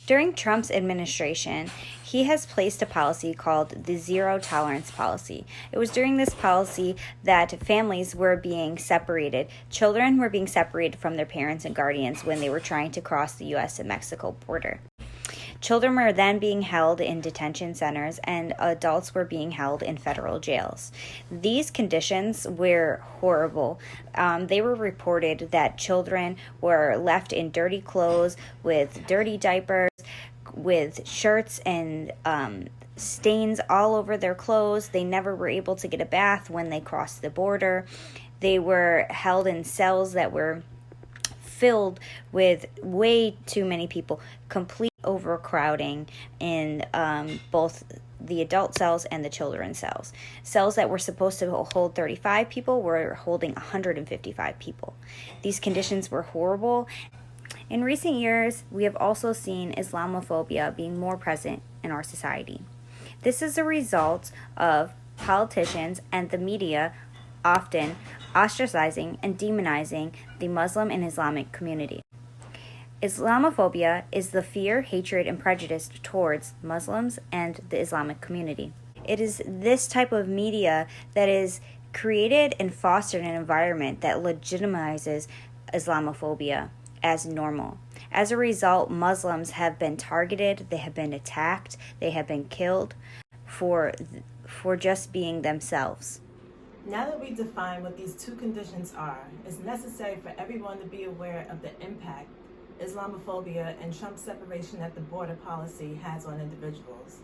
During Trump's administration, he has placed a policy called the zero tolerance policy. It was during this policy that families were being separated. Children were being separated from their parents and guardians when they were trying to cross the U.S. and Mexico border. Children were then being held in detention centers, and adults were being held in federal jails. These conditions were horrible. They were reported that children were left in dirty clothes, with dirty diapers, with shirts and stains all over their clothes. They never were able to get a bath when they crossed the border. They were held in cells that were filled with way too many people, complete overcrowding in both the adult cells and the children's cells. Cells that were supposed to hold 35 people were holding 155 people. These conditions were horrible. In recent years, we have also seen Islamophobia being more present in our society. This is a result of politicians and the media often ostracizing and demonizing the Muslim and Islamic community. Islamophobia is the fear, hatred, and prejudice towards Muslims and the Islamic community. It is this type of media that is created and fostered an environment that legitimizes Islamophobia as normal. As a result, Muslims have been targeted, they have been attacked, they have been killed for just being themselves. Now that we define what these two conditions are, it's necessary for everyone to be aware of the impact Islamophobia and Trump's separation at the border policy has on individuals.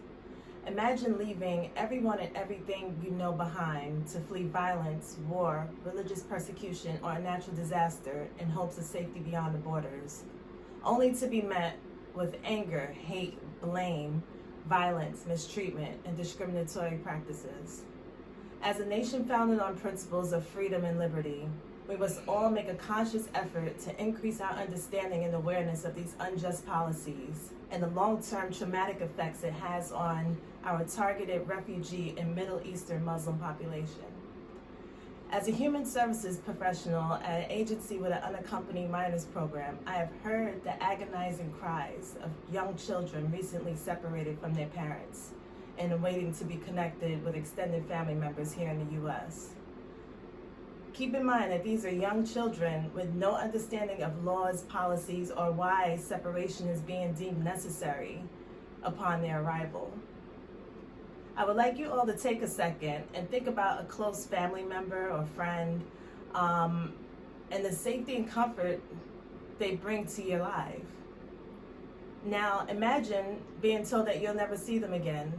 Imagine leaving everyone and everything you know behind to flee violence, war, religious persecution, or a natural disaster in hopes of safety beyond the borders, only to be met with anger, hate, blame, violence, mistreatment, and discriminatory practices. As a nation founded on principles of freedom and liberty, we must all make a conscious effort to increase our understanding and awareness of these unjust policies and the long-term traumatic effects it has on our targeted refugee and Middle Eastern Muslim population. As a human services professional at an agency with an unaccompanied minors program, I have heard the agonizing cries of young children recently separated from their parents and waiting to be connected with extended family members here in the U.S. Keep in mind that these are young children with no understanding of laws, policies, or why separation is being deemed necessary upon their arrival. I would like you all to take a second and think about a close family member or friend and the safety and comfort they bring to your life. Now imagine being told that you'll never see them again,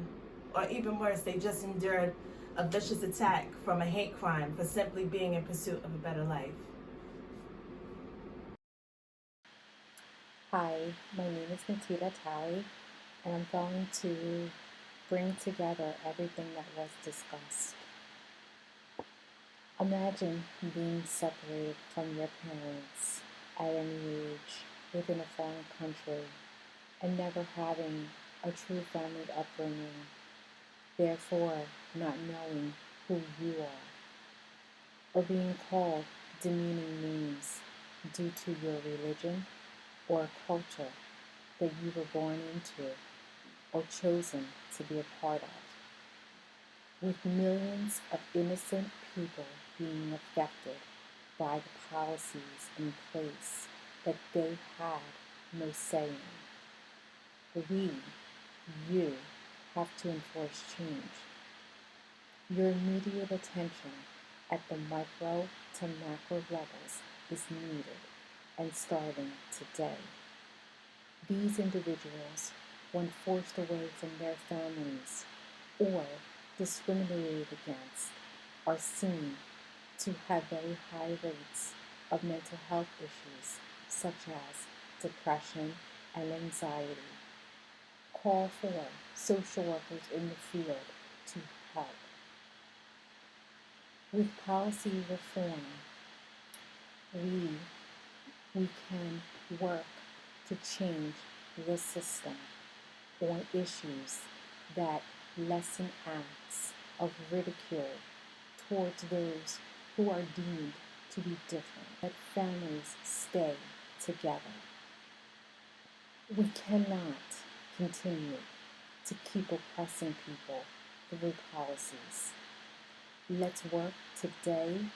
or even worse, they just endured a vicious attack from a hate crime for simply being in pursuit of a better life. Hi, my name is Natita Talley, and I'm going to bring together everything that was discussed. Imagine being separated from your parents at any age within a foreign country and never having a true family upbringing, therefore not knowing who you are, or being called demeaning names due to your religion or culture that you were born into or chosen to be a part of, with millions of innocent people being affected by the policies in place that they had no say in. You have to enforce change. Your immediate attention at the micro to macro levels is needed and starting today. These individuals, when forced away from their families or discriminated against, are seen to have very high rates of mental health issues such as depression and anxiety. Call for social workers in the field to help. With policy reform, we can work to change the system on issues that lessen acts of ridicule towards those who are deemed to be different, that families stay together. We cannot continue to keep oppressing people through policies. Let's work today